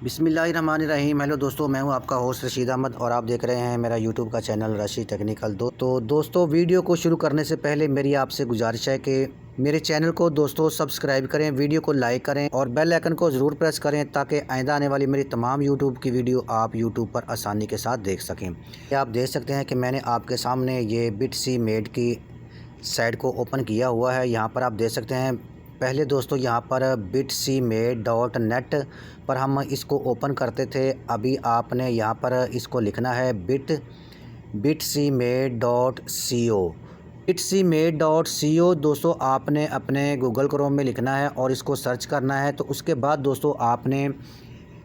बिस्मिल्लाहिर्रहमानिर्रहीम। हेलो दोस्तों, मैं हूं आपका होस्ट रशीद अहमद और आप देख रहे हैं मेरा यूट्यूब का चैनल राशिद टेक्निकल। तो दोस्तों, वीडियो को शुरू करने से पहले मेरी आपसे गुजारिश है कि मेरे चैनल को दोस्तों सब्सक्राइब करें, वीडियो को लाइक करें और बेल आइकन को ज़रूर प्रेस करें ताकि आइंदा आने वाली मेरी तमाम यूट्यूब की वीडियो आप यूट्यूब पर आसानी के साथ देख सकें। आप देख सकते हैं कि मैंने आपके सामने ये bitcmade की साइट को ओपन किया हुआ है। यहाँ पर आप देख सकते हैं, पहले दोस्तों यहाँ पर bitcmade.net पर हम इसको ओपन करते थे। अभी आपने यहाँ पर इसको लिखना है bitcmade.co। bitcmade.co दोस्तों आपने अपने गूगल क्रोम में लिखना है और इसको सर्च करना है। तो उसके बाद दोस्तों आपने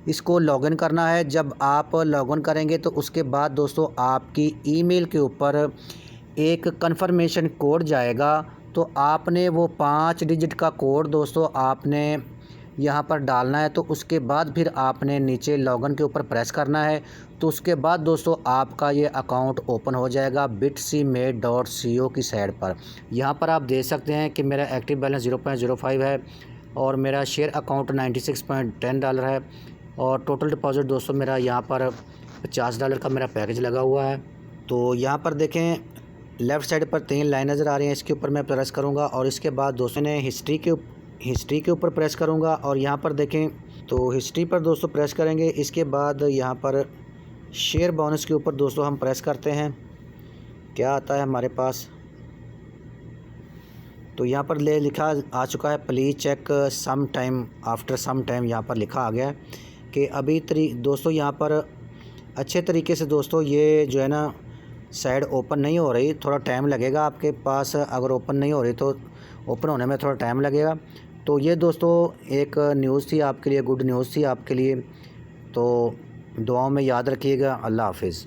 इसको लॉगिन करना है। जब आप लॉगिन करेंगे तो उसके बाद दोस्तों आपकी ईमेल के ऊपर एक कन्फर्मेशन कोड जाएगा। तो आपने वो 5 डिजिट का कोड दोस्तों आपने यहाँ पर डालना है। तो उसके बाद फिर आपने नीचे लॉगिन के ऊपर प्रेस करना है। तो उसके बाद दोस्तों आपका ये अकाउंट ओपन हो जाएगा bitcmade.co की साइट पर। यहाँ पर आप देख सकते हैं कि मेरा एक्टिव बैलेंस 0.05 है और मेरा शेयर अकाउंट $96.10 है और टोटल डिपॉज़िट दोस्तों मेरा यहाँ पर $50 का मेरा पैकेज लगा हुआ है। तो यहाँ पर देखें, लेफ़्ट साइड पर 3 लाइन नज़र आ रही हैं, इसके ऊपर मैं प्रेस करूँगा और इसके बाद दोस्तों ने हिस्ट्री के ऊपर प्रेस करूँगा और यहाँ पर देखें तो हिस्ट्री पर दोस्तों प्रेस करेंगे। इसके बाद यहाँ पर शेयर बोनस के ऊपर दोस्तों हम प्रेस करते हैं, क्या आता है हमारे पास। तो यहाँ पर लिखा आ चुका है, please check some time after some time. यहाँ पर लिखा आ गया है कि अभी दोस्तों यहाँ पर अच्छे तरीके से दोस्तों ये जो है ना साइड ओपन नहीं हो रही, थोड़ा टाइम लगेगा आपके पास। अगर ओपन नहीं हो रही तो ओपन होने में थोड़ा टाइम लगेगा। तो ये दोस्तों एक न्यूज़ थी आपके लिए, गुड न्यूज़ थी आपके लिए। तो दुआओं में याद रखिएगा। अल्लाह हाफिज़।